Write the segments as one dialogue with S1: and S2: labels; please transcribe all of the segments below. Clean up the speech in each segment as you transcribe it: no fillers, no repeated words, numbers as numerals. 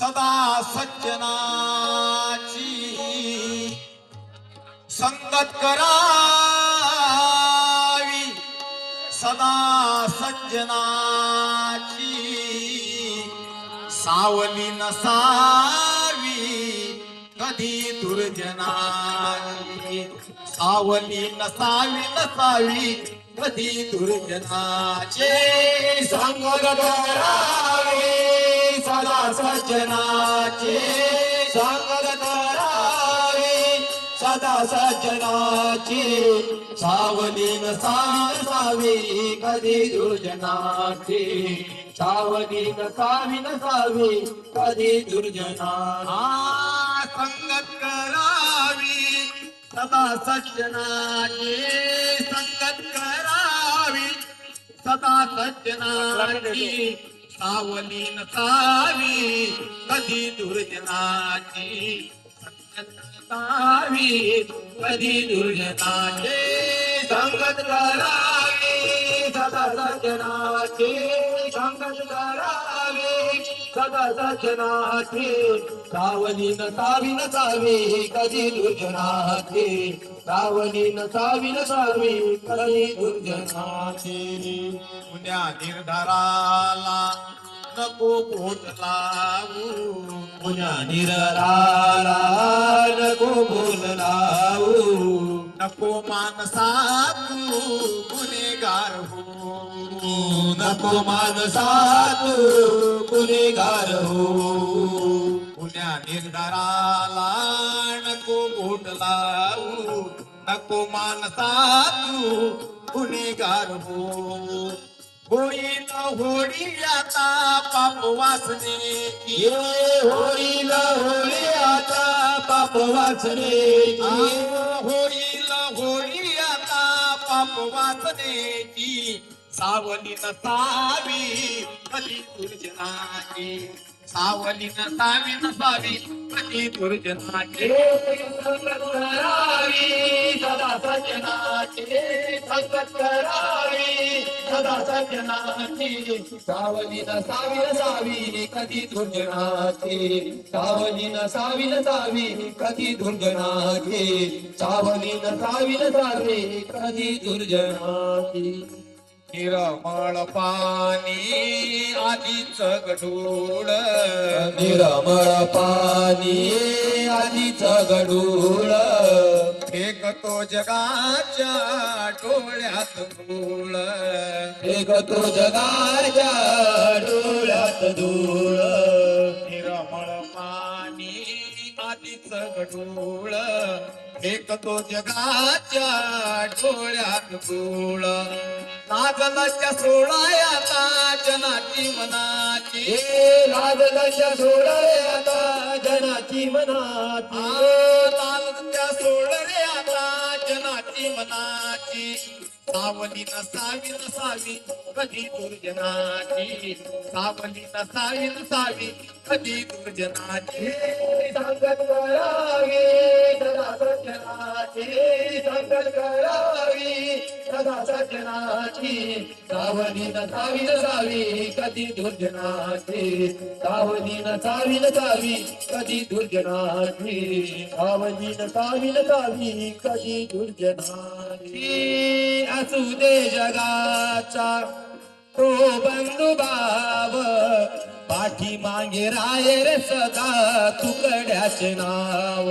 S1: सदा सज्जनाची संगत करावी, सदा सज्जनाची सावली नसावी कधी दुर्जनाची, सावली नसावी कधी दुर्जनाचे संगत करावी, सदा सज्जनाचे संगत करावी, सदा सज्जनाची सावली नसावी कधी दुर्जनाची, सावली नसावी कधी दुर्जनाची संगत करावी, सदा सज्जनाची संगत करावी, सदा सज्जनाची सावली नसावी कधी दुर्जनाची, संगत नसावी कधी दुर्जनाची संगत करावी, सदा सज्जनाची संगत करावी, सदा सज्जनाची सावली नसावी कधी दुर्जनाची, सावली नसावी कधी दुर्जनाची पुण्या निर्धाराला नको बोट लावू, पुण्या निर्धाराला नको बोल लावू, नको मानसा तू गुन्हेगार हो, नको मानसा तू गुन्हेगार हो, पुण्या निर्धाराला नको बोट लावू, नको मानसा तू गुन्हेगार हो, होईल होळी आता पाप वासनेची, होईल होळी आता पाप वासनेची, होईल होळी आता पाप वासनेची सावली नसावी कधी दुर्जनाची, सावली नसावी कधी दुर्जनाची संगत करावी, सदा सज्जनाची संगत करावी, सदा सज्जनाची सावली नसावी कधी दुर्जनाची, सावली नसावी कधी दुर्जनाची, सावली नसावी कधी दुर्जनाची निर्मळ पाणी आधीच गढूळ, निर्मळ पाणी आधीच गढूळ, फेकतो जगाच्या डोळ्यात धूळ, फेकतो जगाच्या डोळ्यात धूळ, निर्मळ पाणी आधीच गढूळ, फेकतो जगाच्या डोळ्यात धूळ, लाजलाच्या सोहळ्याता जनाची मनाची, लाजलाच्या सोहळ्याता जनाची मनाची, लाजलाच्या सोहळ्याता जनाची मनाची सावली नसावी कधी दुर्जनाची, सावली नसावी कधी दुर्जनाची संगत करावी, सदा सज्जनाची संगत करावी, सदा सज्जनाची सावली नसावी कधी दुर्जनाची, सावली नसावी कधी दुर्जनाची, सावली नसावी कधी दुर्जनाची असू दे जगाचा तो बंधू भाव, पाठी मागे राये रे सदा तुकड्याचे नाव,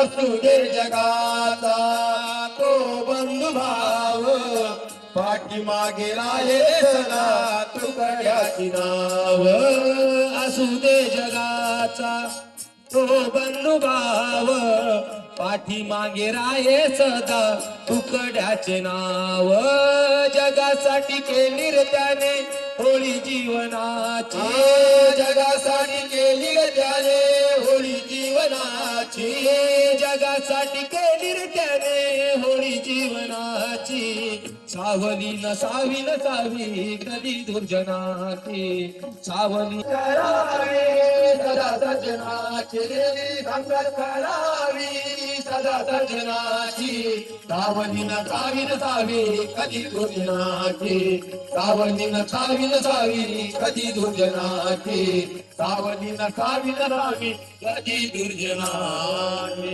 S1: असू दे जगाचा तो बंधू भाव, पाठी मागे राये रे सदा तुकड्याचे नाव, असू दे जगाचा तो बंधू भाव, पाठी मागे राये सदा तुकड्याचे नाव, जगासाठी केली रे त्याने होळी जीवनाची, जगासाठी केली रे त्याने होळी जीवनाची, जगासाठी केली रे त्याने होळी जीवनाची सावली नसावी नसावी कधी दुर्जनाची सावली करावे सदा सज्जनाची संगत करावी सदा सज्जनाची सावली नसावी नसावी कधी दुर्जनाची सावली नसावी नसावी कधी दुर्जनाची सावली नसावी नसावी कधी दुर्जनाची